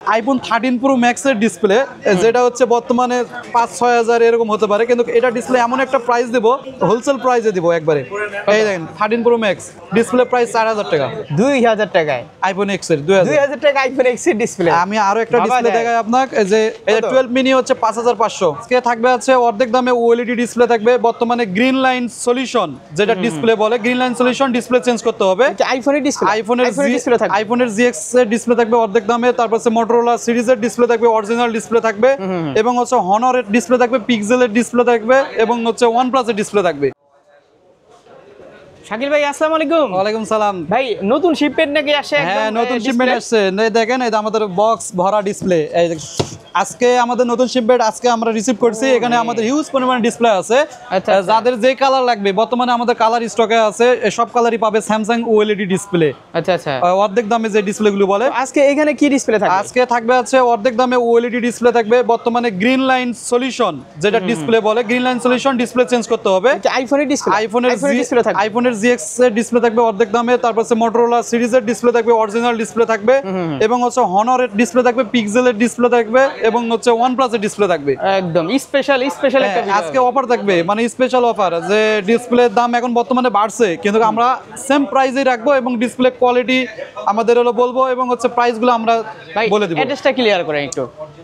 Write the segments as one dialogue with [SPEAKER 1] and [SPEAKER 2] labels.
[SPEAKER 1] IPhone 13 pro ম্যাক্সের display, যেটা হচ্ছে বর্তমানে 5-6 হাজার এরকম হতে পারে, কিন্তু এটা ডিসপ্লে এমন একটা প্রাইস দেবো, হোলসেল প্রাইসে দিব একবারে। এই দেখেন 13 প্রো ম্যাক্স ডিসপ্লে প্রাইস 4000 টাকা,
[SPEAKER 2] 2000 টাকায়
[SPEAKER 1] আইফোন এক্স এর 2000
[SPEAKER 2] টাকা আইফোন এক্স এর ডিসপ্লে।
[SPEAKER 1] আমি আরো একটা ডিসপ্লে দেখাই আপনাকে, যে 12 মিনি হচ্ছে 5500, আজকে থাকবে আছে অর্ধেক দামে ওএলইডি ডিসপ্লে থাকবে, বর্তমানে গ্রিন লাইন সলিউশন যেটা ডিসপ্লে বলে, green line solution display change করতে হবে।
[SPEAKER 2] আইফোনের ডিসপ্লে,
[SPEAKER 1] আইফোনের জিএক্স এর ডিসপ্লে থাকবে অর্ধেক দামে, তারপর হচ্ছে মোটরোলা সিরিজের ডিসপ্লে থাকবে, অরিজিনাল ডিসপ্লে থাকবে, এবং হচ্ছে হনরের ডিসপ্লে থাকবে, পিক্সেলের ডিসপ্লে থাকবে, এবং হচ্ছে ওয়ানপ্লাসের ডিসপ্লে থাকবে।
[SPEAKER 2] শাকিল ভাই আসসালামু আলাইকুম।
[SPEAKER 1] ওয়ালাইকুম সালাম
[SPEAKER 2] ভাই, নতুন শিপমেন্ট নাকি আসে?
[SPEAKER 1] হ্যাঁ, নতুন শিপমেন্ট আসছে, দেখেন এই আমাদের বক্স ভরা ডিসপ্লে। এই আজকে আমাদের নতুন শিপমেন্ট আজকে আমরা রিসিভ করছি। এখানে আমাদের হিউজ পরিমাণ ডিসপ্লে আছে, যাদের যে কালার লাগবে বর্তমানে আমাদের কালার স্টকে আছে, সব কালারই পাবে স্যামসাং ওএলইডি ডিসপ্লে।
[SPEAKER 2] আচ্ছা আচ্ছা,
[SPEAKER 1] অর্ধেক দামে যে ডিসপ্লে গুলো বলে।
[SPEAKER 2] আজকে এখানে কি ডিসপ্লে থাকবে? আজকে
[SPEAKER 1] থাকবে আছে অর্ধেক দামে ওএলইডি ডিসপ্লে থাকবে, বর্তমানে গ্রিন লাইন সলিউশন যেটা ডিসপ্লে বলে, green line solution display change করতে হবে।
[SPEAKER 2] আইফোনের ডিসপ্লে,
[SPEAKER 1] আইফোনের জিএক্স এর ডিসপ্লে থাকবে অর্ধেক দামে, তারপর হচ্ছে মোটরোলা সিরিজের ডিসপ্লে থাকবে, অরিজিনাল ডিসপ্লে থাকবে, এবং হচ্ছে হনরের ডিসপ্লে থাকবে, পিক্সেলের ডিসপ্লে থাকবে, এবং হচ্ছে ওয়ানপ্লাসের ডিসপ্লে থাকবে।
[SPEAKER 2] একদম স্পেশাল একটা
[SPEAKER 1] আজকে অফার থাকবে, মানে স্পেশাল অফার, যে ডিসপ্লের দাম এখন বর্তমানে বাড়ছে, কিন্তু আমরা সেম প্রাইসেই রাখবো, এবং ডিসপ্লে কোয়ালিটি আমাদের হলো বলবো, এবং হচ্ছে প্রাইসগুলো আমরা বলে দেব।
[SPEAKER 2] অ্যাড্রেসটা ক্লিয়ার করেন একটু।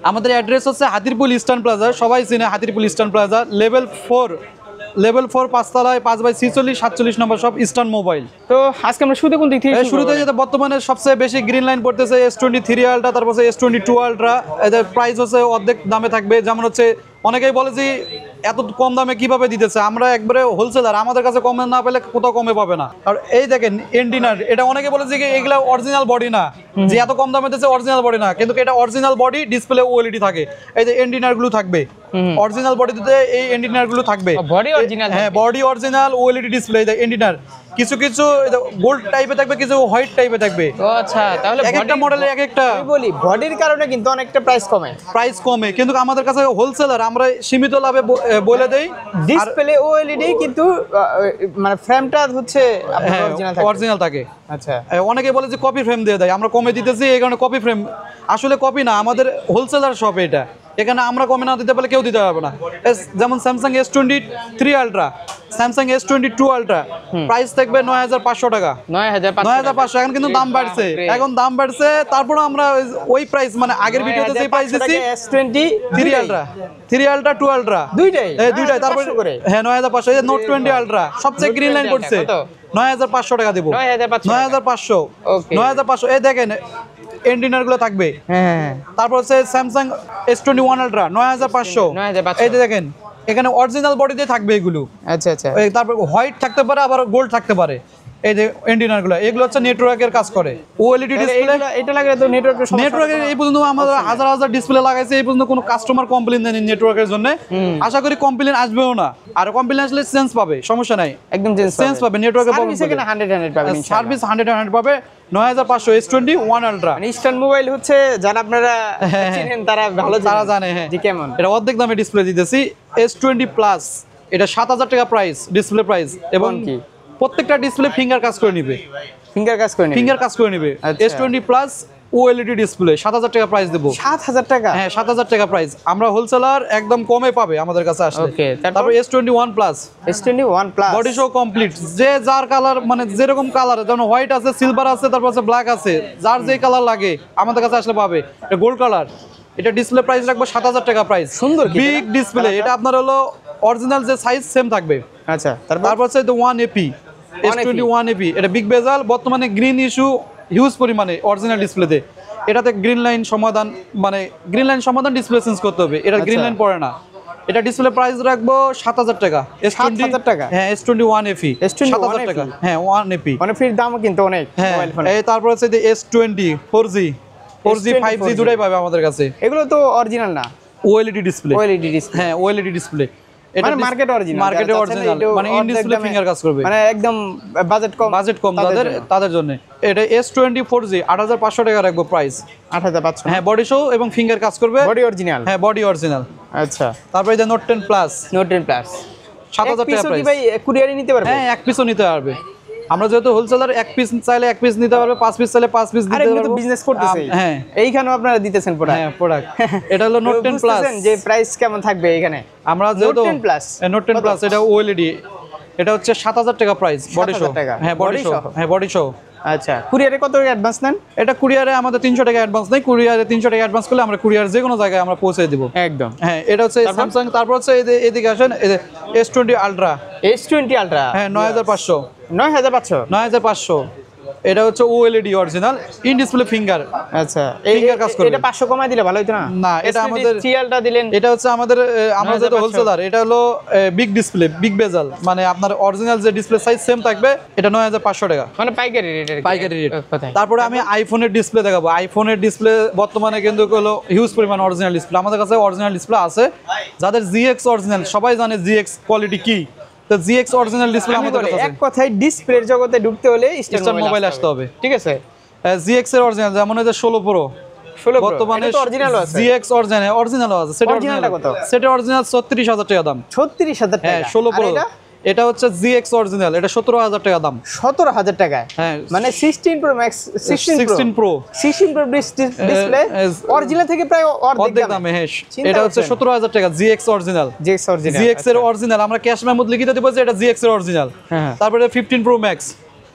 [SPEAKER 1] আমাদের অ্যাড্রেস হচ্ছে হাতিরপুল ইস্টার্ন প্লাজা, সবাই চিনে হাতিরপুল ইস্টার্ন প্লাজা, লেভেল 4 পাঁচতলায় 5/46 নম্বর সব ইস্টার্ন মোবাইল।
[SPEAKER 2] তো আজকে আমরা শুরুতে কোন দিক থেকে
[SPEAKER 1] শুরুতে যেটা বর্তমানে সবচেয়ে বেশি গ্রিন লাইন পড়তেছে S23 আলট্রা, তারপর S22 আলট্রা, এদের প্রাইস হচ্ছে অর্ধেক দামে থাকবে। যেমন হচ্ছে অনেকেই বলে যে এত কম দামে কিভাবে দিতেছে, আমরা একবারে হোলসেলার, আমাদের কাছে কমে না পেলে কোথাও কমে পাবে না। আর এই দেখেন এন্টিনার, এটা অনেকে বলে যে এগুলা অরিজিনাল বডি না, যে এত কম দামে দিতেছে অরিজিনাল বডি না, কিন্তু এটা অরিজিনাল বডি, ডিসপ্লে ওএলইডি থাকে। এই যে এন্টিনার গুলো থাকবে অরিজিনাল বডিতে, এই এন্টিনার গুলো থাকবে
[SPEAKER 2] বডি অরিজিনাল।
[SPEAKER 1] হ্যাঁ, বডি অরিজিনাল ওএলইডি ডিসপ্লে। এই এন্টিনার কিছু কিছু গোল্ড টাইপে থাকবে, কিছু হোয়াইট টাইপে থাকবে।
[SPEAKER 2] ও আচ্ছা, তাহলে
[SPEAKER 1] একটা মডেলে এক একটা।
[SPEAKER 2] আমি বলি বডির কারণে কিন্তু অনেকটা প্রাইস কমে,
[SPEAKER 1] কিন্তু আমাদের কাছে হোলসেলার, আমরা সীমিত লাভে বলে দেই।
[SPEAKER 2] ডিসপ্লে ওএলইডি, কিন্তু মানে ফ্রেমটা হচ্ছে
[SPEAKER 1] অরিজিনাল থাকে।
[SPEAKER 2] আচ্ছা,
[SPEAKER 1] অনেকে বলে যে কপি ফ্রেম দিয়ে দেয়, আমরা কমে দিতেছি এই কারণে কপি ফ্রেম, আসলে কপি না, আমাদের হোলসেলার শপ এটা, এখানে আমরা কমে না দিতে পারলে কেউ দিতে পারবে না। যেমন Samsung S23 ultra, Samsung S22 ultra price থাকবে 9500 টাকা, 9500। এখন কিন্তু দাম বাড়ছে, তারপরে আমরা ওই প্রাইস, মানে আগের ভিডিওতে যে প্রাইস দিছি S23 আলট্রা, 3 আলট্রা, 2 আলট্রা দুইটাই, তারপর হ্যাঁ 9500। এই নোট 20 আলট্রা সবচেয়ে গ্রিন লাইন করছে, 9500 টাকা দেব, 9500। এই দেখেন এন্টিনার গুলো থাকবে।
[SPEAKER 2] হ্যাঁ,
[SPEAKER 1] তারপর হচ্ছে স্যামসাং S21 আলট্রা 9500। এই যে দেখেন এখানে অরিজিনাল বডিতে থাকবে এগুলো।
[SPEAKER 2] আচ্ছা আচ্ছা,
[SPEAKER 1] তারপর হোয়াইট থাকতে পারে, আবার গোল্ড থাকতে পারে। এই যে এন্টিনার গুলো, এগুলো হচ্ছে নেটওয়ার্কের কাজ করে, ওএলইডি ডিসপ্লে।
[SPEAKER 2] এটা লাগে তো
[SPEAKER 1] নেটওয়ার্কের এই পর্যন্ত আমাদের হাজার ডিসপ্লে লাগাইছে, এই পর্যন্ত কোনো কাস্টমার কমপ্লেইন দেয়নি নেটওয়ার্কের জন্য। আশা করি কমপ্লেইন আসবেও না, আর কমপ্লেইন আসলে চেঞ্জ পাবে, সমস্যা নাই,
[SPEAKER 2] একদম চেঞ্জ পাবে।
[SPEAKER 1] নেটওয়ার্কের
[SPEAKER 2] সার্ভিস এখানে 100 পাবেন,
[SPEAKER 1] সার্ভিস 100 পাবে। 9500 S21 আলট্রা,
[SPEAKER 2] ইস্টার্ন মোবাইল হচ্ছে, যারা আপনারা চিনেন তারা ভালো
[SPEAKER 1] জানে। হ্যাঁ,
[SPEAKER 2] জি, কেমন
[SPEAKER 1] এটা অর্ধেক দামে ডিসপ্লে দিতেছি। S20 প্লাস, এটা 7000 টাকা প্রাইস, ডিসপ্লে প্রাইস, এবং
[SPEAKER 2] কি
[SPEAKER 1] প্রত্যেকটা ডিসপ্লে ফিঙ্গার কাজ করে নিবে, S20 প্লাস ওএলইডি ডিসপ্লে 7000 টাকা প্রাইস দেব।
[SPEAKER 2] 7000 টাকা?
[SPEAKER 1] হ্যাঁ, 7000 টাকা প্রাইস, আমরা হোলসেলার একদম কমে পাবে আমাদের কাছে আসলে।
[SPEAKER 2] ওকে,
[SPEAKER 1] তারপর S21 plus, body show complete, যে যার কালার, মানে যেরকম কালার, যেমন হোয়াইট আছে, সিলভার আছে, তারপর আছে ব্ল্যাক আছে, যার যে কালার লাগে আমাদের কাছে আসলে পাবে। এটা গোল্ড কালার, এটা ডিসপ্লে প্রাইস রাখবো 7000 টাকা প্রাইস।
[SPEAKER 2] সুন্দর
[SPEAKER 1] বিগ ডিসপ্লে, এটা আপনার হলো অরিজিনাল যে সাইজ সেম থাকবে।
[SPEAKER 2] আচ্ছা,
[SPEAKER 1] তারপর হচ্ছে 1AP S21AP, এটা বিগ বেজাল, বর্তমানে গ্রিন ইস্যু হিউজ পরিমাণে অরিজিনাল ডিসপ্লেতে। এটাতে গ্রিন লাইন সমাধান, মানে গ্রিন লাইন সমাধান ডিসপ্লে চেঞ্জ করতে হবে, এটা গ্রিন লাইন পড়ে না। এটা ডিসপ্লে প্রাইস রাখবো 7000 টাকা।
[SPEAKER 2] 7000 টাকা?
[SPEAKER 1] হ্যাঁ, S21AP 7000 টাকা। হ্যাঁ, 1AP,
[SPEAKER 2] মানে ফির দামও কিন্তু অনেক মোবাইল ফোন।
[SPEAKER 1] এই তারপর হচ্ছে যে S20 4G 5G দুটাই পাবে আমাদের কাছে।
[SPEAKER 2] এগুলো তো অরিজিনাল না,
[SPEAKER 1] ওএলইডি ডিসপ্লে। হ্যাঁ, ওএলইডি ডিসপ্লে,
[SPEAKER 2] মানে মার্কেটে অরিজিনাল,
[SPEAKER 1] মানে ইন ডিসপ্লে ফিঙ্গার কাজ করবে,
[SPEAKER 2] মানে একদম বাজেট কম
[SPEAKER 1] তাদের জন্য। এটা S24G 8500 টাকা রাখবো প্রাইস,
[SPEAKER 2] 8500।
[SPEAKER 1] হ্যাঁ, বডি শো এবং ফিঙ্গার কাজ করবে,
[SPEAKER 2] বডি অরিজিনাল।
[SPEAKER 1] হ্যাঁ, বডি অরিজিনাল।
[SPEAKER 2] আচ্ছা,
[SPEAKER 1] তারপরে যে Note 10 প্লাস,
[SPEAKER 2] 7000 টাকা প্রাইস।
[SPEAKER 1] কি ভাই
[SPEAKER 2] কুরিয়ারে নিতে পারবে?
[SPEAKER 1] হ্যাঁ, এক পিসও নিতে পারবে। আমরা যেহেতু হোলসেলার, এক পিস চাইলে এক পিস নিতে পারবে, 5 পিস চাইলে 5 পিস
[SPEAKER 2] আর
[SPEAKER 1] দিতে
[SPEAKER 2] এমনি তো
[SPEAKER 1] পারবো।
[SPEAKER 2] বিজনেস করতেছে,
[SPEAKER 1] হ্যাঁ
[SPEAKER 2] এইখানেও আপনারা দিতেছেন প্রোডাক্ট।
[SPEAKER 1] হ্যাঁ প্রোডাক্ট এটা হলো নোট 10 প্লাস।
[SPEAKER 2] যে প্রাইস কেমন থাকবে এখানে?
[SPEAKER 1] আমরা যেহেতু
[SPEAKER 2] নোট 10 প্লাস,
[SPEAKER 1] নোট 10 প্লাস এটা ওএলইডি, এটা হচ্ছে 7000 টাকা প্রাইস, বডি শো।
[SPEAKER 2] 7,000 টাকা।
[SPEAKER 1] হ্যাঁ বডি
[SPEAKER 2] Body
[SPEAKER 1] শো,
[SPEAKER 2] সহ?
[SPEAKER 1] হ্যাঁ বডি শো।
[SPEAKER 2] আচ্ছা, কুরিয়ারে কত অ্যাডভান্স নেন?
[SPEAKER 1] এটা কুরিয়ারে আমাদের 300 টাকা অ্যাডভান্স নেই, কুরিয়ারে 300 টাকা অ্যাডভান্স করলে আমরা কুরিয়ার যে কোনো জায়গায় আমরা পৌঁছে দিব।
[SPEAKER 2] একদম।
[SPEAKER 1] হ্যাঁ এটা হচ্ছে স্যামসাং। তারপর হচ্ছে এদিকে আসেন, এই যে S20 আলট্রা।
[SPEAKER 2] S20 আলট্রা,
[SPEAKER 1] হ্যাঁ 9500,
[SPEAKER 2] 9500।
[SPEAKER 1] 9500 এটা হচ্ছে OLED original, in display finger.
[SPEAKER 2] আচ্ছা,
[SPEAKER 1] Finger কাজ করবে।
[SPEAKER 2] এটা 500 কমাই দিলে ভালো হতো না?
[SPEAKER 1] না, এটা আমাদের
[SPEAKER 2] 3 আলট্রা দিলেন।
[SPEAKER 1] এটা হচ্ছে আমাদের আমরা যেটা
[SPEAKER 2] 9500
[SPEAKER 1] হোলসেলার, এটা হলো বিগ ডিসপ্লে, বিগ বেজাল, মানে আপনার অরিজিনাল যে ডিসপ্লে সাইজ সেম থাকবে, এটা 9500 টাকা
[SPEAKER 2] মানে পাইকারি রেট,
[SPEAKER 1] পাইকারি রেট। তারপরে আমি আইফোনের ডিসপ্লে দেখাবো। আইফোনের ডিসপ্লে বর্তমানে কিন্তু হলো হিউজ পরিমাণ অরিজিনাল ডিসপ্লে আমাদের কাছে, অরিজিনাল ডিসপ্লে আছে। যাদের জিএক্স অরিজিনাল, সবাই জানে জিএক্স কোয়ালিটি কি, তো জিএক্স অরিজিনাল ডিসপ্লে আমাদের কাছে
[SPEAKER 2] এক কথায় ডিসপ্লের জগতে ঢুকতে হলে
[SPEAKER 1] ইস্টার্ন মোবাইল আসতে হবে।
[SPEAKER 2] ঠিক আছে,
[SPEAKER 1] জিএক্স এর অরিজিনাল যেমন এই যে 16 প্রো
[SPEAKER 2] 16
[SPEAKER 1] বর্তমানে
[SPEAKER 2] অরিজিনাল আছে।
[SPEAKER 1] জিএক্স অরিজিনালও আছে। সেটা
[SPEAKER 2] Originalটা কত?
[SPEAKER 1] সেটা অরিজিনাল 36000 টাকা দাম।
[SPEAKER 2] 36000 টাকা।
[SPEAKER 1] হ্যাঁ 16 প্রো, এটা হচ্ছে জিএক্স অরিজিনাল, এটা 17000 টাকা দাম।
[SPEAKER 2] 17000 টাকা।
[SPEAKER 1] হ্যাঁ
[SPEAKER 2] মানে 16 pro max,
[SPEAKER 1] 16 pro
[SPEAKER 2] 16 pro display original থেকে প্রায়
[SPEAKER 1] অর্ধেক দামে। হ্যাঁ এটা হচ্ছে 17000 টাকা GX original.
[SPEAKER 2] GX original,
[SPEAKER 1] GX এর অরিজিনাল আমরা ক্যাশ মেমোতে লিখে দেব যে এটা জিএক্স এর অরিজিনাল।
[SPEAKER 2] হ্যাঁ।
[SPEAKER 1] তারপরে 15 pro max,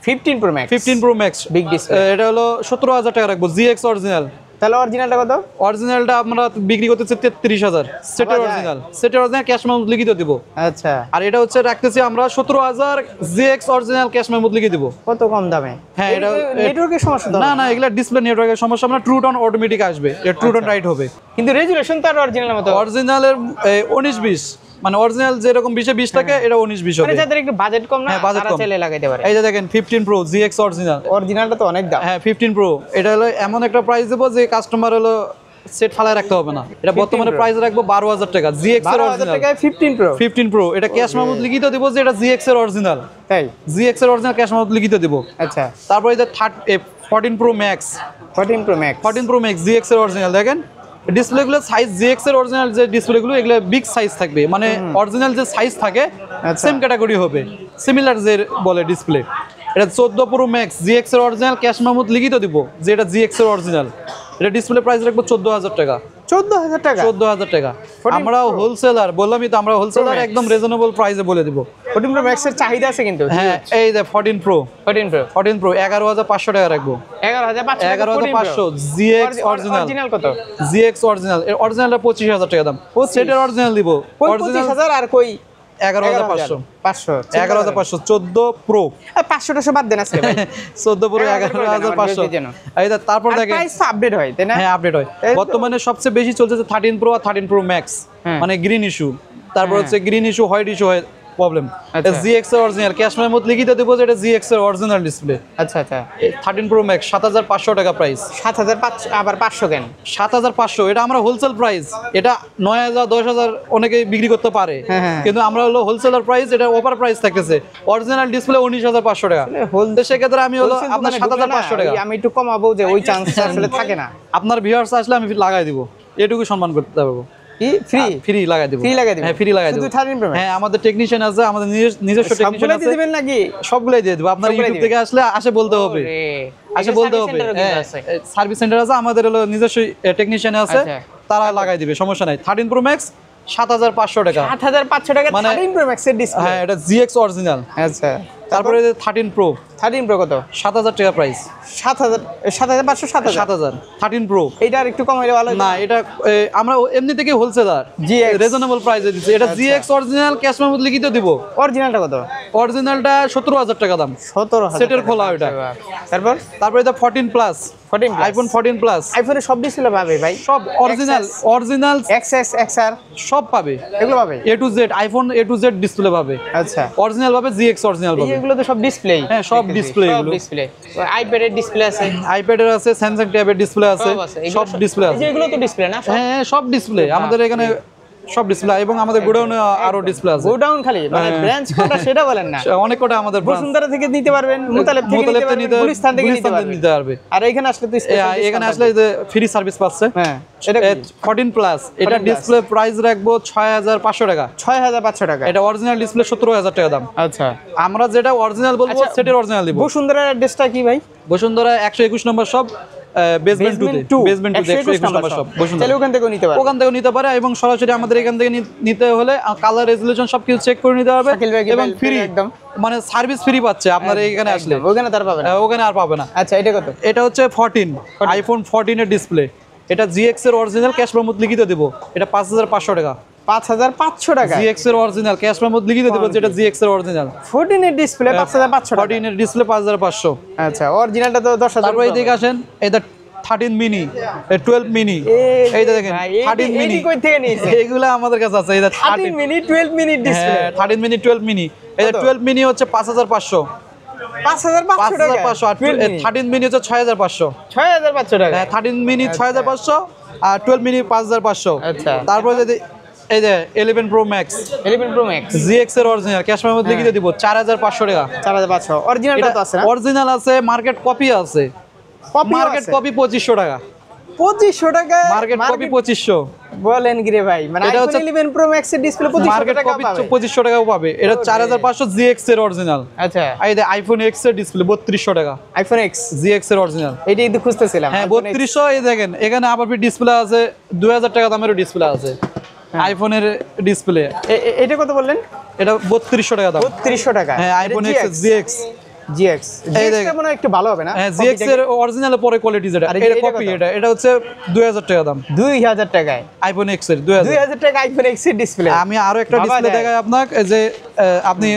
[SPEAKER 2] 15 pro max,
[SPEAKER 1] 15 pro max
[SPEAKER 2] big display,
[SPEAKER 1] এটা হলো 17000 টাকা রাখবো জিএক্স অরিজিনাল।
[SPEAKER 2] তাহলে অরিজিনালটা কত?
[SPEAKER 1] অরিজিনালটা আমরা বিক্রি করতেছি 33000 সেটের অরিজিনাল। সেটের অরিজিনাল ক্যাশ মেমোতে লিখে দেব।
[SPEAKER 2] আচ্ছা,
[SPEAKER 1] আর এটা হচ্ছে রাখতেছি আমরা 17000 জিএক্স অরিজিনাল ক্যাশ মেমোতে লিখে দেব।
[SPEAKER 2] কত কম দামে?
[SPEAKER 1] হ্যাঁ, এটা
[SPEAKER 2] নেটওয়ার্কের সমস্যা তো
[SPEAKER 1] না না, এগুলা ডিসপ্লে নেটওয়ার্কের সমস্যা। আমরা ট্রু টোন অটোমেটিক আসবে, এটা ট্রু টোন রাইট হবে।
[SPEAKER 2] কিন্তু রেজুলেশন তো আর অরিজিনালের মতো।
[SPEAKER 1] অরিজিনালের 19-20, মানে অরিজিনাল যেরকম 20-20 থাকে, এটা 19-20 হবে।
[SPEAKER 2] মানে যাদের একটু বাজেট কম না,
[SPEAKER 1] হ্যাঁ, বাজেট
[SPEAKER 2] তারা
[SPEAKER 1] কম।
[SPEAKER 2] চাইলে লাগাইতে পারে।
[SPEAKER 1] এই যে দেখেন 15 প্রো জিএক্স অরিজিনাল,
[SPEAKER 2] অরিজিনালটা তো অনেক দাম।
[SPEAKER 1] হ্যাঁ 15 প্রো, এটা হলো এমন একটা প্রাইস দেবো যে কাস্টমার হলো সেট ফালায় রাখতে হবে না। এটা বর্তমানে
[SPEAKER 2] Pro।
[SPEAKER 1] প্রাইস রাখবো 12000 টাকা জিএক্স এর
[SPEAKER 2] 12000
[SPEAKER 1] অরিজিনাল।
[SPEAKER 2] টাকায় 15 প্রো।
[SPEAKER 1] 15 প্রো এটা ক্যাশ মেমোতে লিখিত দিব যে এটা জিএক্স এর অরিজিনাল।
[SPEAKER 2] তাই?
[SPEAKER 1] জিএক্স এর অরিজিনাল ক্যাশ মেমোতে লিখিত দিব।
[SPEAKER 2] আচ্ছা,
[SPEAKER 1] তারপরে এই যে 14 pro max,
[SPEAKER 2] 14 pro max,
[SPEAKER 1] 14 pro max GX এর অরিজিনাল। দেখেন ডিসপ্লেগুলো সাইজ, জিএক্স এর অরিজিনাল যে ডিসপ্লেগুলো এগুলো বিগ সাইজ থাকবে, মানে অরিজিনাল যে সাইজ থাকে
[SPEAKER 2] আচ্ছা।
[SPEAKER 1] সেম ক্যাটাগরি হবে, সিমিলার যে বলে ডিসপ্লে। এটা 14 প্রো ম্যাক্স জিএক্স এর অরিজিনাল ক্যাশ মেমোতে লিখিত দিব যে এটা জিএক্স এর অরিজিনাল। এটা ডিসপ্লে প্রাইস রাখবো 14000 টাকা।
[SPEAKER 2] 14000 টাকা?
[SPEAKER 1] 14000 টাকা।
[SPEAKER 2] 14
[SPEAKER 1] আমরা হোলসেলার, বললামই তো আমরা হোলসেলার, একদম রিজনেবল প্রাইসে বলে দিব।
[SPEAKER 2] 14 প্রো ম্যাক্সের চাহিদা আছে কিন্তু।
[SPEAKER 1] হ্যাঁ এই যে 14 প্রো,
[SPEAKER 2] 14 প্রো
[SPEAKER 1] 14 প্রো 11500 টাকা রাখবো।
[SPEAKER 2] 11500,
[SPEAKER 1] 11500 জিএক্স অরিজিনাল।
[SPEAKER 2] অরিজিনাল কত?
[SPEAKER 1] জিএক্স অরিজিনাল এর অরিজিনালটা 25000 টাকা দাম। সেটের অরিজিনাল দিব অরিজিনাল
[SPEAKER 2] 25000 আর কই
[SPEAKER 1] 11500।
[SPEAKER 2] 500,
[SPEAKER 1] 11500 14 প্রো,
[SPEAKER 2] 500 বাদ দেন আজকে ভাই।
[SPEAKER 1] 14 প্রো
[SPEAKER 2] 11500।
[SPEAKER 1] 11500। এই যে তারপর দেখেন
[SPEAKER 2] প্রাইস আপডেট হয় তাই না?
[SPEAKER 1] হ্যাঁ আপডেট হয়।
[SPEAKER 2] এই তো।
[SPEAKER 1] বর্তমানে সবচেয়ে বেশি চলছে 13 প্রো আর 13 প্রো ম্যাক্স,
[SPEAKER 2] হ্যাঁ।
[SPEAKER 1] মানে গ্রিন ইস্যু। তারপর হচ্ছে গ্রিন ইস্যু, হোয়াইট ইস্যু হয় প্রবলেম।
[SPEAKER 2] আচ্ছা।
[SPEAKER 1] জিএক্স এর অরিজিনাল ক্যাশ মেমোতে লিখিত দেব যে এটা জিএক্স এর অরিজিনাল ডিসপ্লে।
[SPEAKER 2] আচ্ছা আচ্ছা,
[SPEAKER 1] 13 প্রো ম্যাক্স 7500 টাকা প্রাইস।
[SPEAKER 2] 7500 আবার 500 কেন?
[SPEAKER 1] 7500 এটা আমরা হোলসেল প্রাইস। এটা 9000 10000 অনেকে বিক্রি করতে পারে,
[SPEAKER 2] হ্যাঁ, হ্যাঁ।
[SPEAKER 1] কিন্তু আমরা হলো হোলসেলার প্রাইস, এটা ওভার প্রাইস থাকতেছে। অরিজিনাল ডিসপ্লে 19500 টাকা। তো সেক্ষেত্রে আমি হলো
[SPEAKER 2] Wholesale
[SPEAKER 1] আপনার
[SPEAKER 2] দোকানে
[SPEAKER 1] 7500
[SPEAKER 2] ঢুকলে না,
[SPEAKER 1] টাকা।
[SPEAKER 2] আমি একটু কমাবো যে ওই চান্স আসলে থাকে না।
[SPEAKER 1] আপনার ভিউয়ার্স আসলে আমি লাগাই দিব, এটুকু সম্মান করতে পারবো।
[SPEAKER 2] কি ফ্রি?
[SPEAKER 1] ফ্রি লাগাই দিব।
[SPEAKER 2] ফ্রি লাগাই দিবেন?
[SPEAKER 1] হ্যাঁ ফ্রি লাগাই দিব।
[SPEAKER 2] শুধু 13 প্রো ম্যাক্স?
[SPEAKER 1] হ্যাঁ আমাদের টেকনিশিয়ান আছে, আমাদের নিজস্ব টেকনিশিয়ান
[SPEAKER 2] সবগুলাই
[SPEAKER 1] আছে।
[SPEAKER 2] দিয়ে দিবেন নাকি?
[SPEAKER 1] সবগুলাই দিয়ে দেব। আপনার
[SPEAKER 2] সবগুলাই
[SPEAKER 1] ইউটিউব থেকে আসলে আসে বলতে হবে, আসে বলতে হবে। সার্ভিস সেন্টার আছে আমাদের, হলো নিজস্ব টেকনিশিয়ান আছে,
[SPEAKER 2] আচ্ছা।
[SPEAKER 1] তারা লাগাই দিবে, সমস্যা নাই। 13 প্রো ম্যাক্স 7500 টাকা।
[SPEAKER 2] 7500 টাকা
[SPEAKER 1] মানে-
[SPEAKER 2] 13 প্রো ম্যাক্সের ডিসপ্লে?
[SPEAKER 1] হ্যাঁ এটা জিএক্স অরিজিনাল।
[SPEAKER 2] আচ্ছা,
[SPEAKER 1] তারপরে 13 প্রো
[SPEAKER 2] 13 প্রো কত?
[SPEAKER 1] 7000 টাকা প্রাইস।
[SPEAKER 2] 7500,
[SPEAKER 1] 7000 13 প্রো।
[SPEAKER 2] এইটা আর একটু কমাইলে ভালো হতো
[SPEAKER 1] না এটা আমরা এমনি থেকে হোলসেলার
[SPEAKER 2] GX
[SPEAKER 1] রিজনেবল প্রাইসে দিচ্ছি। এটা জিএক্স অরিজিনাল ক্যাশ মেমোতে লিখিত দিব।
[SPEAKER 2] অরিজিনালটা কত?
[SPEAKER 1] অরিজিনালটা 17000 টাকা দাম।
[SPEAKER 2] 17000
[SPEAKER 1] সেটের খোলা ওইটা।
[SPEAKER 2] তারপর
[SPEAKER 1] তারপরে এটা 14 প্লাস,
[SPEAKER 2] 14
[SPEAKER 1] আইফোন 14 প্লাস
[SPEAKER 2] আইফোনে সব ডিসপ্লে পাবে ভাই?
[SPEAKER 1] সব অরিজিনাল
[SPEAKER 2] XS XR
[SPEAKER 1] সব পাবে,
[SPEAKER 2] এগুলো পাবে?
[SPEAKER 1] এ to Z iPhone A to Z display পাবে।
[SPEAKER 2] আচ্ছা,
[SPEAKER 1] অরিজিনাল পাবে, জিএক্স অরিজিনাল পাবে।
[SPEAKER 2] এগুলো তো সব ডিসপ্লে।
[SPEAKER 1] হ্যাঁ, সব display এগুলো।
[SPEAKER 2] ডিসপ্লে। আইপ্যাডের ডিসপ্লে আছে,
[SPEAKER 1] আইপ্যাডের আছে, স্যামসাং ট্যাবের ডিসপ্লে আছে,
[SPEAKER 2] সব আছে।
[SPEAKER 1] সব ডিসপ্লে
[SPEAKER 2] এই
[SPEAKER 1] আছে।
[SPEAKER 2] যে এগুলো তো ডিসপ্লে না সব?
[SPEAKER 1] হ্যাঁ সব ডিসপ্লে আমাদের এখানে সব ডিসপ্লে এবং আমাদের গোডাউনে আরো ডিসপ্লে আছে।
[SPEAKER 2] গোডাউন খালি মানে ব্রাঞ্চ কোনটা সেটা বলেন না।
[SPEAKER 1] অনেক কটা আমাদের
[SPEAKER 2] বসুন্ধরা থেকে নিতে পারবেন, মুতালেব থেকে নিতে পারবেন, গুলিস্তান থেকে নিতে পারবেন। আর এখানে আসলে তো
[SPEAKER 1] এখানে আসলে যে ফ্রি সার্ভিস পাচ্ছে।
[SPEAKER 2] হ্যাঁ এটা
[SPEAKER 1] 14 প্লাস, এটা ডিসপ্লে প্রাইস রাখবো 6500 টাকা।
[SPEAKER 2] 6500 টাকা।
[SPEAKER 1] এটা অরিজিনাল ডিসপ্লে 17000 টাকা দাম।
[SPEAKER 2] আচ্ছা
[SPEAKER 1] আমরা যেটা অরিজিনাল বলবো সেটার অরিজিনাল দিব।
[SPEAKER 2] বসুন্ধরার অ্যাড্রেসটা কি ভাই?
[SPEAKER 1] বসুন্ধরা 121 নম্বর সব, বেসমেন্ট 2 বেসমেন্ট 2 121 নম্বর সব বসুন্ধরা।
[SPEAKER 2] তাহলে ওখান থেকে নিতে পারবে,
[SPEAKER 1] ওখান থেকে নিতে পারে এবং সরাসরি আমাদের এখান থেকে নিতে হলে কালার রেজোলিউশন সবকিছু চেক করে নিতে হবে এবং ফ্রি একদম মানে সার্ভিস ফ্রি পাচ্ছে আপনারা এখানে আসলে।
[SPEAKER 2] ওখানে তার পাবে না,
[SPEAKER 1] ওখানে আর পাবে না।
[SPEAKER 2] আচ্ছা এটা কত?
[SPEAKER 1] এটা হচ্ছে 14 আইফোন 14 এর ডিসপ্লে। এটা GX এর অরিজিনাল, ক্যাশ মেমোতে লিখিত দেব। এটা 5500 টাকা।
[SPEAKER 2] 5500 টাকা
[SPEAKER 1] GX এর অরিজিনাল, ক্যাশ মেমোতে লিখিত দেব যেটা GX এর অরিজিনাল।
[SPEAKER 2] 14 এর ডিসপ্লে 5500 টাকা।
[SPEAKER 1] 14 এর ডিসপ্লে 5500।
[SPEAKER 2] আচ্ছা অরিজিনালটা তো 10000।
[SPEAKER 1] তারপর এইদিকে আসেন, এটা 13 মিনি, 12 মিনি, এইটা দেখেন 13 মিনি।
[SPEAKER 2] এই কই থেকে নিয়েছে?
[SPEAKER 1] এগুলা আমাদের কাছে আছে। এটা
[SPEAKER 2] 13 মিনি 12 মিনি ডিসপ্লে।
[SPEAKER 1] হ্যাঁ 13 মিনি 12 মিনি। এটা 12 মিনি হচ্ছে 5500।
[SPEAKER 2] 5500 টাকা।
[SPEAKER 1] 5500 আর 13 মিনি হচ্ছে 6500।
[SPEAKER 2] 6500 টাকা।
[SPEAKER 1] হ্যাঁ 13 মিনি 6500 আর 12 মিনি 5500।
[SPEAKER 2] আচ্ছা
[SPEAKER 1] তারপর যদি এই যে 11 pro max,
[SPEAKER 2] 11 pro max
[SPEAKER 1] GX এর অরিজিনাল, ক্যাশ মেমোতে লিখিত দিব 4500 টাকা।
[SPEAKER 2] 4500 অরিজিনালটা তো আছে না?
[SPEAKER 1] অরিজিনাল আছে, মার্কেট কপি আছে। মার্কেট কপি 2500 টাকা।
[SPEAKER 2] 2500 টাকা
[SPEAKER 1] মার্কেট কপি 2500।
[SPEAKER 2] বলেন কি রে ভাই, মানে
[SPEAKER 1] এটা
[SPEAKER 2] আইফোন
[SPEAKER 1] হচ্ছে
[SPEAKER 2] 11 প্রো ম্যাক্স এর ডিসপ্লে 2500 টাকা
[SPEAKER 1] কপি
[SPEAKER 2] পাবে।
[SPEAKER 1] 2500 টাকাও পাবে। এটা 4500 GX এর অরিজিনাল।
[SPEAKER 2] আচ্ছা
[SPEAKER 1] এই যে আইফোন X এর ডিসপ্লে 3200 টাকা।
[SPEAKER 2] আইফোন এক্স
[SPEAKER 1] GX এর অরিজিনাল,
[SPEAKER 2] এইটা একটু খুঁজতেছিলাম।
[SPEAKER 1] হ্যাঁ 3200। এই দেখেন এখানে আবার ডিসপ্লে আছে 2000 টাকা দামেরও ডিসপ্লে আছে আইফোনের ডিসপ্লে।
[SPEAKER 2] এটা কত বললেন?
[SPEAKER 1] এটা 3200 টাকা দাম।
[SPEAKER 2] 3200 টাকা।
[SPEAKER 1] হ্যাঁ আইফোন X GX। এই দেখেন
[SPEAKER 2] মনে হয় একটু ভালো হবে না?
[SPEAKER 1] হ্যাঁ GX এর অরিজিনালের পরে কোয়ালিটি যেটা, এটা কপি। এটা হচ্ছে 2000 টাকা দাম।
[SPEAKER 2] 2000 টাকায়
[SPEAKER 1] আইফোন X এর 2000
[SPEAKER 2] টাকা আইফোন এক্স এর ডিসপ্লে।
[SPEAKER 1] আমি আরো একটা ডিসপ্লে দেখাই আপনাকে, যে আপনি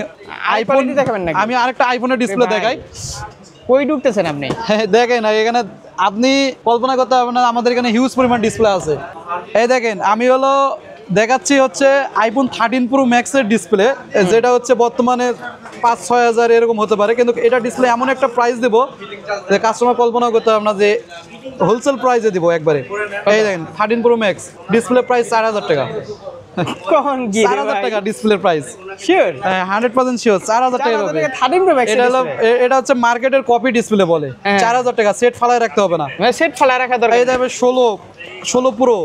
[SPEAKER 1] আইফোন
[SPEAKER 2] দেখাবেন নাকি?
[SPEAKER 1] আমি আরেকটা আইফোনের ডিসপ্লে দেখাই।
[SPEAKER 2] কই ঢুকতেছেন আপনি?
[SPEAKER 1] হ্যাঁ দেখেন এখানে আপনি কল্পনা করতে পারবেন না, আমাদের এখানে হিউজ পরিমাণ ডিসপ্লে আছে। এই দেখেন আমি দেখাচ্ছি হচ্ছে আইফোন 13 প্রো ম্যাক্স এর ডিসপ্লে, যেটা হচ্ছে বর্তমানে 5-6 হাজার এরকম হতে পারে, কিন্তু এটা ডিসপ্লে এমন একটা প্রাইস দেব যে কাস্টমার কল্পনা করতে পারবে না, যে হোলসেল প্রাইসে দিব একবারে। এই দেখেন 13 প্রো ম্যাক্স ডিসপ্লে প্রাইস 4000 টাকা।
[SPEAKER 2] কোন কি
[SPEAKER 1] 4000 টাকা ডিসপ্লের প্রাইস।
[SPEAKER 2] শিওর?
[SPEAKER 1] হ্যাঁ 100% শিওর 4000 টাকা হবে।
[SPEAKER 2] 13 প্রো ম্যাক্স
[SPEAKER 1] এটা হচ্ছে মার্কেটের কপি ডিসপ্লে বলে। 4000 টাকা, সেট ফালায় রাখতে হবে না।
[SPEAKER 2] মানে সেট ফালায় রাখা দরকার।
[SPEAKER 1] এই দেখবে 16 প্রো,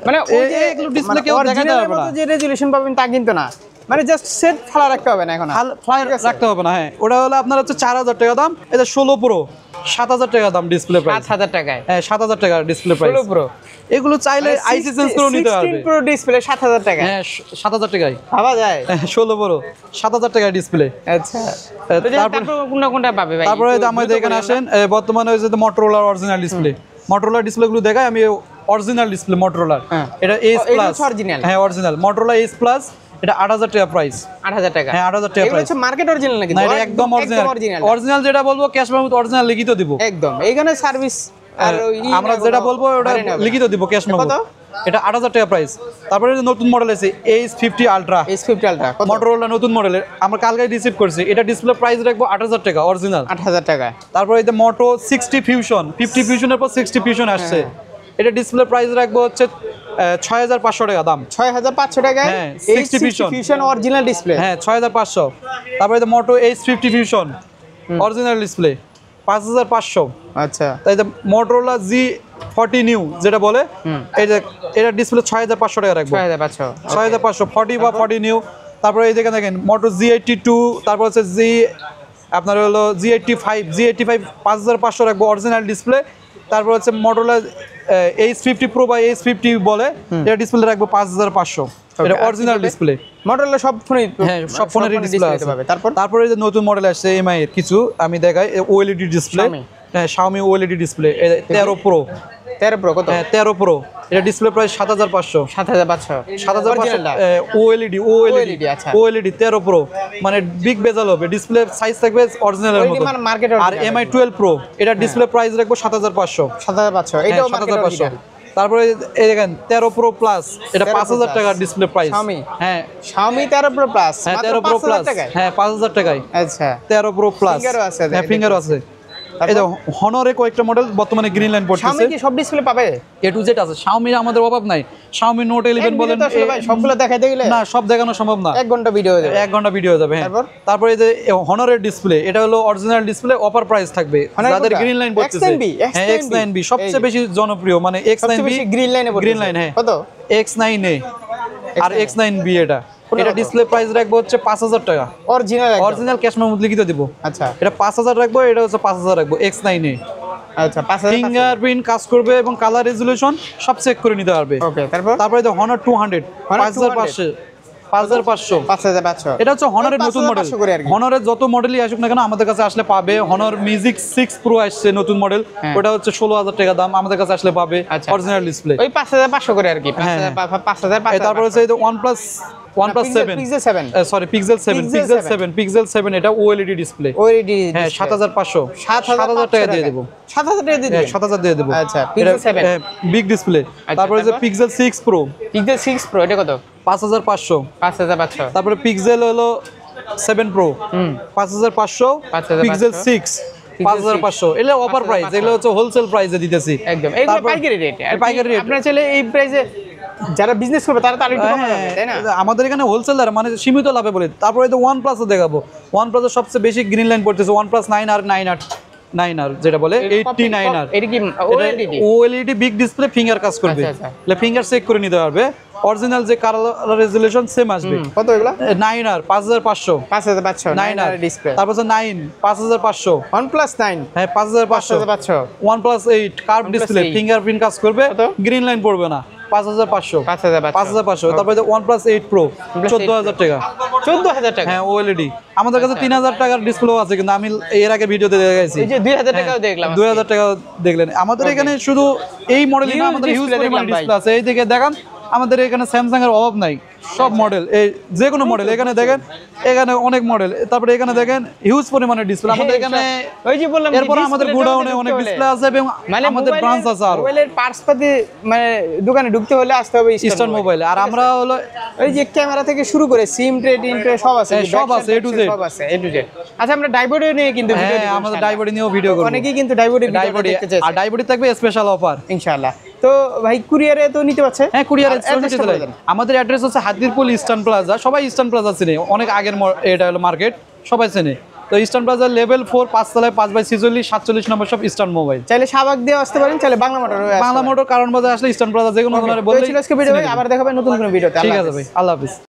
[SPEAKER 2] মানে ওই যে
[SPEAKER 1] এগুলো ডিসপ্লে কেউ দেখাতে পারবে না।
[SPEAKER 2] যে রেজোলিউশন পাবেন তা কিন্তু না, মানে জাস্ট সেট ফালা রাখতে হবে না এখন।
[SPEAKER 1] ফ্লাই রাখতে হবে না। হ্যাঁ ওটা হলো আপনার হচ্ছে 4000 টাকা দাম। এটা 16 প্রো 7000 টাকা দাম ডিসপ্লে প্রাইস।
[SPEAKER 2] 5000 টাকায়।
[SPEAKER 1] হ্যাঁ 7000 টাকা ডিসপ্লে প্রাইস।
[SPEAKER 2] 16 প্রো
[SPEAKER 1] এগুলো চাইলে আইসি চেঞ্জ করে নিতে পারবে।
[SPEAKER 2] 16 প্রো ডিসপ্লে 7000 টাকা।
[SPEAKER 1] হ্যাঁ 7000 টাকায়
[SPEAKER 2] ভাবা যায়?
[SPEAKER 1] 16 প্রো 7000 টাকা ডিসপ্লে।
[SPEAKER 2] আচ্ছা তারপর কোনটা পাবে ভাই?
[SPEAKER 1] তারপরে আমাদের এখানে আসেন, বর্তমানে ওই যে মোটরোলার অরিজিনাল ডিসপ্লে, মোটরোলার ডিসপ্লেগুলো দেখাই আমি। অরিজিনাল ডিসপ্লে মোটরোলার, এটা এস প্লাস। হ্যাঁ অরিজিনাল মোটরোলা এস প্লাস। এটা 8000 টাকা প্রাইস।
[SPEAKER 2] 8000 টাকা?
[SPEAKER 1] হ্যাঁ 8000 টাকা প্রাইস।
[SPEAKER 2] এটা মার্কেট অরিজিনাল নাকি?
[SPEAKER 1] না এটা একদম অরিজিনাল। অরিজিনাল যেটা বলবো ক্যাশ মেমোতে অরিজিনাল লিখিত দিব
[SPEAKER 2] একদম। এইখানে সার্ভিস আর
[SPEAKER 1] আমরা যেটা বলবো ওটা লিখিত দিব ক্যাশ মেমো। এটা 8000 টাকা প্রাইস। তারপরে নতুন মডেল আছে H50 ultra.
[SPEAKER 2] H50 ultra
[SPEAKER 1] Motorola নতুন মডেলের, আমরা কালকে রিসিভ করছি। এটা ডিসপ্লে প্রাইস রাখবো 8000 টাকা অরিজিনাল।
[SPEAKER 2] 8000 টাকা।
[SPEAKER 1] তারপরে এই যে মোটো 60 ফিউশন, 50 ফিউশনের পর 60 ফিউশন আসছে। এটা ডিসপ্লে প্রাইস রাখবো হচ্ছে 6500 টাকা দাম।
[SPEAKER 2] 6500 টাকায়
[SPEAKER 1] 60
[SPEAKER 2] ফিউশন অরিজিনাল ডিসপ্লে।
[SPEAKER 1] হ্যাঁ 6500। তারপরে এই যে মোটো H50 ফিউশন অরিজিনাল ডিসপ্লে 5500।
[SPEAKER 2] আচ্ছা
[SPEAKER 1] তাই যে মোটরোলা G40 নিউ যেটা বলে, এই যে এটা ডিসপ্লে 6500 টাকা রাখবো। 6500 40 বা 40 নিউ। তারপরে এই দেখেন মোটো G82, তারপর হচ্ছে আপনার হলো G85 5500 রাখবো অরিজিনাল ডিসপ্লে। তারপর হচ্ছে মোটরোলা H50 প্রো বা H50 বলে, এটা ডিসপ্লে রাখবো 5500। এটা অরিজিনাল ডিসপ্লে।
[SPEAKER 2] মোটরোলা সব ফোনে,
[SPEAKER 1] হ্যাঁ সব ফোনের ডিসপ্লে আছে। তারপরে যে নতুন মডেল আসছে MI এর কিছু আমি দেখাই। OLED ডিসপ্লে, হ্যাঁ Xiaomi OLED display 13 pro.
[SPEAKER 2] 13 pro কত?
[SPEAKER 1] হ্যাঁ 13 প্রো। এটা ডিসপ্লে প্রাইস 7500।
[SPEAKER 2] 7500
[SPEAKER 1] OLED। আচ্ছা OLED 13 প্রো, মানে বিগ বেজাল হবে, ডিসপ্লে সাইজ থাকবে অরিজিনালের মতো। আর MI 12 প্রো, এটা ডিসপ্লে প্রাইস রাখবো 7500।
[SPEAKER 2] 7500 এটাও মার্কেট অরিজিনাল।
[SPEAKER 1] তারপরে এই দেখেন 13 প্রো প্লাস, এটা 5000 টাকা ডিসপ্লে প্রাইস। হ্যাঁ
[SPEAKER 2] Xiaomi 13 প্রো প্লাস,
[SPEAKER 1] হ্যাঁ 13 প্রো প্লাস, হ্যাঁ 5000 টাকায়।
[SPEAKER 2] আচ্ছা
[SPEAKER 1] 13 প্রো প্লাস,
[SPEAKER 2] ফিঙ্গারও আছে।
[SPEAKER 1] হ্যাঁ ফিঙ্গারও আছে। এই যে হনরে কয়েকটা মডেল বর্তমানে গ্রিন লাইন
[SPEAKER 2] Xiaomi
[SPEAKER 1] পড়তেছে
[SPEAKER 2] কি সব ডিসপ্লে পাবে?
[SPEAKER 1] এ টু জেড আছে। Xiaomi আমাদের অভাব নাই। Xiaomi Note 11 বলেন,
[SPEAKER 2] আসলে ভাই সবগুলো দেখাইতে গেলে
[SPEAKER 1] না সব দেখানো সম্ভব না,
[SPEAKER 2] 1 ঘন্টা ভিডিও হয়ে যাবে।
[SPEAKER 1] 1 ঘন্টা ভিডিও যাবে। হ্যাঁ, তারপরে এই যে হনরের ডিসপ্লে, এটা হলো অরিজিনাল ডিসপ্লে, অফার প্রাইস থাকবে যাদের গ্রিন লাইন পড়তেছে। হ্যাঁ, X9B সবচেয়ে বেশি জনপ্রিয়, মানে X9B
[SPEAKER 2] গ্রিন লাইনে
[SPEAKER 1] গ্রিন লাইন। হ্যাঁ,
[SPEAKER 2] কত?
[SPEAKER 1] X9A আর X9B এটা ডিসপ্লে প্রাইস রাখবো হচ্ছে 5000 টাকা। অরিজিনাল ক্যাশ মেমো লিখিত দিব।
[SPEAKER 2] আচ্ছা,
[SPEAKER 1] এটা 5000 রাখবো, এটা হচ্ছে 5000 রাখবো। X9A
[SPEAKER 2] আচ্ছা 5000।
[SPEAKER 1] ফিঙ্গারপ্রিন্ট কাজ করবে এবং কালার রেজোলিউশন সব চেক করে নিতে পারবে।
[SPEAKER 2] ওকে, তারপরে
[SPEAKER 1] এই যে Honor 200 5500 এটা হচ্ছে হনরের নতুন মডেল। হনরের যত মডেলই আসুক না কেন আমাদের কাছে আসলে পাবে। হনর মিউজিক 6 প্রো আসছে নতুন মডেল, ওটা হচ্ছে 16000 টাকা দাম, আমাদের কাছে আসলে পাবে অরিজিনাল ডিসপ্লে
[SPEAKER 2] ওই 5500 করে আর কি, 5500।
[SPEAKER 1] তারপর হচ্ছে এই যে OnePlus 7 Pixel 7 এটা OLED ডিসপ্লে। হ্যাঁ, 7500 টাকা দিয়ে দেব।
[SPEAKER 2] 7000 টাকা দিয়ে দেব।
[SPEAKER 1] 7000 দিয়ে দেব।
[SPEAKER 2] আচ্ছা, Pixel 7
[SPEAKER 1] বিগ ডিসপ্লে। তারপর যে Pixel 6 Pro
[SPEAKER 2] এটা কত?
[SPEAKER 1] 5500। তারপরে পিক্সেল হলো 7 Pro 5500। পিক্সেল 6 5500। এগুলো অফার প্রাইস, এগুলো হচ্ছে হোলসেল প্রাইসে দিতেছি
[SPEAKER 2] একদম। এগুলো পাইকারি রেট।
[SPEAKER 1] পাইকারি রেট।
[SPEAKER 2] আপনারা চাইলে এই প্রাইসে যারা বিজনেস করবে তারা একটু কম পাবে, তাই না?
[SPEAKER 1] আমাদের এখানে হোলসেলার মানে সীমিত লাভে বলে। তারপরে তো OnePlus দেখাবো। OnePlus এর সবচেয়ে বেশি গ্রিন লাইন পড়তেছে OnePlus 9R যেটা বলে 89R।
[SPEAKER 2] এটা কি
[SPEAKER 1] OLED বিগ ডিসপ্লে, ফিঙ্গার কাজ করবে, એટલે ফিঙ্গার চেক করে নিতে পারবে। অরিজিনাল যে কালার রেজোলিউশন সেম আসবে।
[SPEAKER 2] কত এগুলা?
[SPEAKER 1] 9R 5500
[SPEAKER 2] 9R display.
[SPEAKER 1] তারপর 9 5500।
[SPEAKER 2] OnePlus 9
[SPEAKER 1] হ্যাঁ 5500। OnePlus 8 কার্ভ ডিসপ্লে, ফিঙ্গারপ্রিন্ট কাজ করবে, গ্রিন লাইন পড়বে না, 5500। তারপরে OnePlus 8 Pro 14000 টাকা।
[SPEAKER 2] 14000 টাকা?
[SPEAKER 1] হ্যাঁ, OLED। আমাদের কাছে 3000 টাকার ডিসপ্লেও আছে, কিন্তু আমি এর আগে ভিডিওতে দেখাইছি।
[SPEAKER 2] এই যে 2000 টাকাও দেখলাম।
[SPEAKER 1] 2000 টাকা দেখলেন। আমাদের এখানে শুধু এই মডেলই না, আমাদের হিউজ পরিমাণ ডিসপ্লে আছে। এই দিকে দেখান, আমাদের এখানে স্যামসাং এর অভাব নাই, সব মডেল, এই যে কোনো মডেল এখানে দেখেন, এখানে অনেক মডেল। তারপরে এখানে দেখেন হিউজ পরিমাণের ডিসপ্লে আমাদের এখানে।
[SPEAKER 2] ওই যে বললাম,
[SPEAKER 1] এরপর আমাদের গোডাউনে অনেক ডিসপ্লে আছে এবং আমাদের ব্রাঞ্চ আছে আর
[SPEAKER 2] মোবাইলের পার্টস পাতি মানে দোকানে ঢুকতে হলে আসতে হবে
[SPEAKER 1] ইস্টার্ন মোবাইল। আর আমরা হলো
[SPEAKER 2] ওই যে ক্যামেরা থেকে শুরু করে সিম ট্রে টিন ট্রে সব আছে,
[SPEAKER 1] সব আছে A to Z।
[SPEAKER 2] আচ্ছা, আমরা ডাইবোর্ডে নিয়ে কিন্তু ভিডিও
[SPEAKER 1] হ্যাঁ, আমাদের ডাইবোর্ডে নিয়েও ভিডিও করব।
[SPEAKER 2] অনেকেই কিন্তু ডাইবোর্ডে দেখতে চাইছে,
[SPEAKER 1] আর ডাইবোর্ডে থাকবে স্পেশাল অফার
[SPEAKER 2] ইনশাআল্লাহ। তো ভাই কুরিয়ারে তো নিতে পারছে?
[SPEAKER 1] হ্যাঁ, কুরিয়ারে আমাদের অ্যাড্রেস হচ্ছে হাতিরপুল ইস্টার্ন প্লাজা। সবাই ইস্টার্ন প্লাজা চেনে, অনেক আগের এটা হলো মার্কেট, সবাই চেনে। তো ইস্টার্ন প্লাজা লেভেল 4 5 তলায় 5/46 47 নম্বর সব ইস্টার্ন মোবাইল।
[SPEAKER 2] চাইলে শাহবাগ দিয়ে আসতে পারেন, চাইলে বাংলা মোটর
[SPEAKER 1] কারণ বাজার আসলে ইস্টার্ন প্লাজা যে কোনো ধরনের বললেই।
[SPEAKER 2] আবার দেখাবেন নতুন কোনো ভিডিওতে।
[SPEAKER 1] ঠিক আছে ভাই, আল্লাহ হাফেজ।